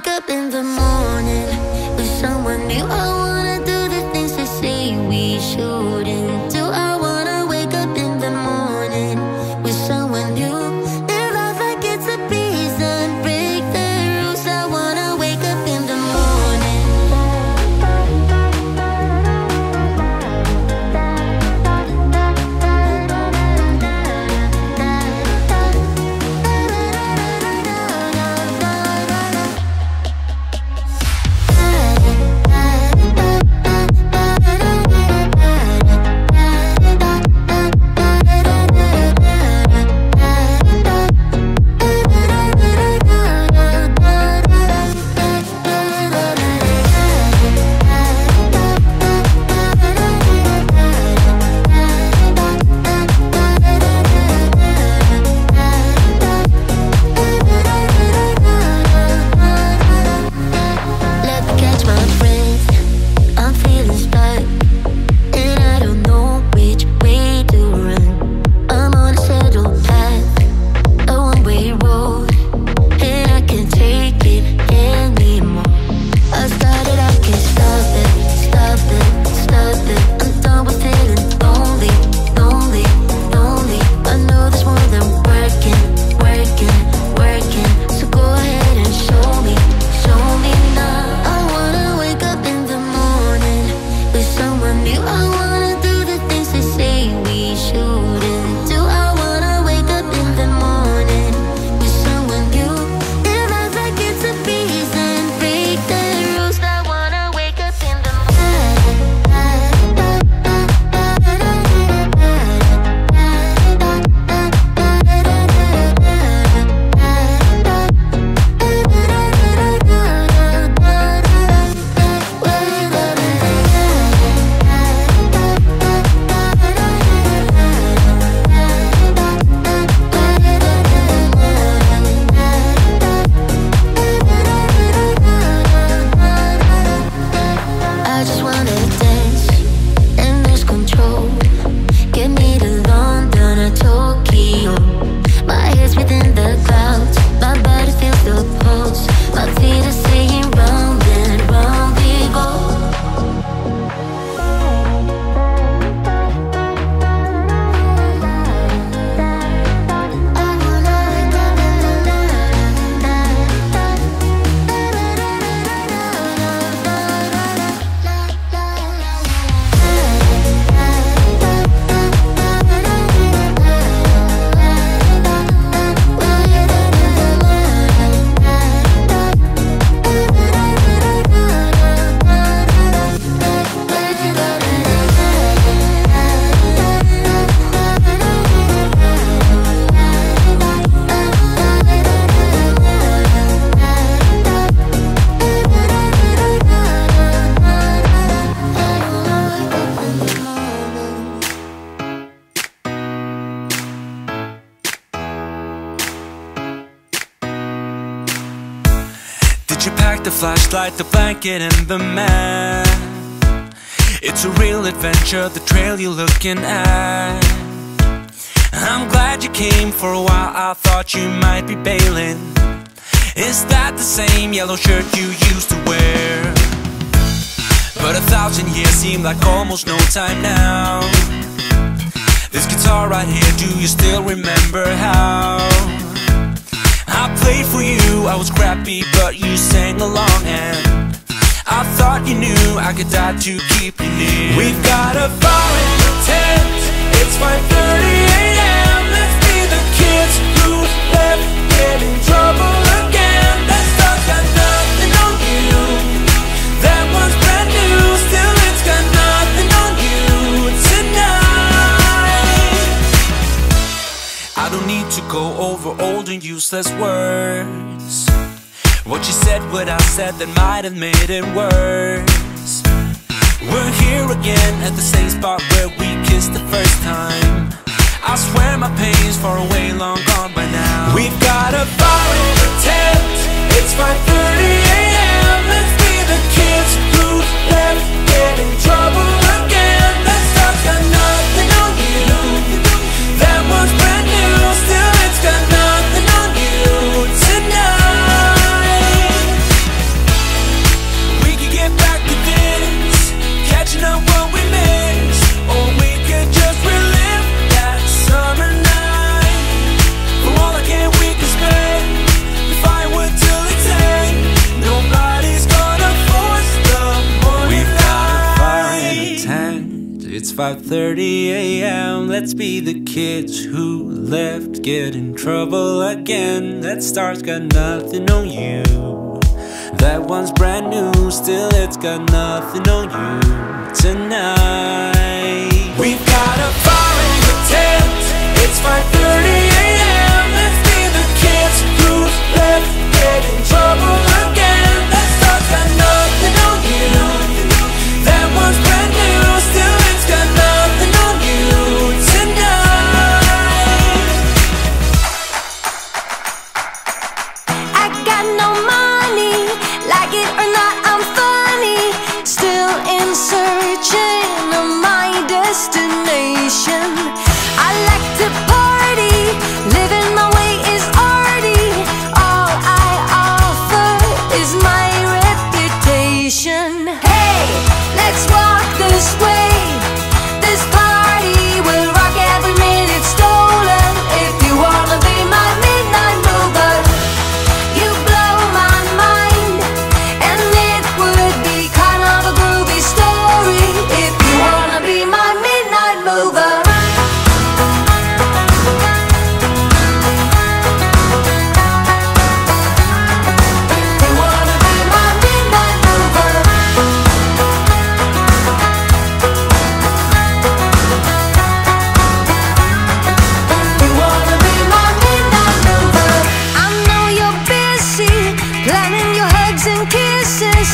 wake up in the morning with someone new. I wanna do the things they say we shouldn't do. I wanna wake up in the morning with someone new. Live life like it's a piece and break the rules. I wanna wake up in the morning. Did you pack the flashlight, the blanket, and the map? It's a real adventure, the trail you're looking at. I'm glad you came. For a while I thought you might be bailing. Is that the same yellow shirt you used to wear? But 1,000 years seem like almost no time now. This guitar right here, do you still remember how I played for you? I was crappy, but you sang along, and I thought you knew I could die to keep you near. We've got a fire in the tent. It's 5:30 a.m. Let's be the kids who left, get in trouble again. That stuff's got nothing on you. That one's brand new. Still, it's got nothing on you tonight. I don't need to go over old and useless words. What you said, what I said, that might have made it worse. We're here again at the same spot where we kissed the first time. I swear my pain's far away, long gone by now. We've got a fire in the tent. It's 5:30 a.m. Let's be the kids who left, get in trouble again. That stuff's got nothing on you. That one's brand new. Still, it's got nothing on you tonight. It's 5:30 a.m. Let's be the kids who left, get in trouble again. That star's got nothing on you. That one's brand new, still it's got nothing on you tonight. We've got a fire in the tent. It's 5:30 a.m. Let's be the kids who left, get in trouble again. That star's got nothing on you. That one's brand new, still it's got nothing on you tonight. I got no money, like it or not, I'm funny. Still in searching of my destination. I like to party, living my way is arty. All I offer is my reputation. Hey, let's walk this way. This party will rock every minute stolen. If you wanna be my midnight mover, you blow my mind. And it would be kind of a groovy story if you wanna be my midnight mover. If you wanna be my midnight mover. You wanna be my midnight mover. I know you're busy planning your hugs and kisses.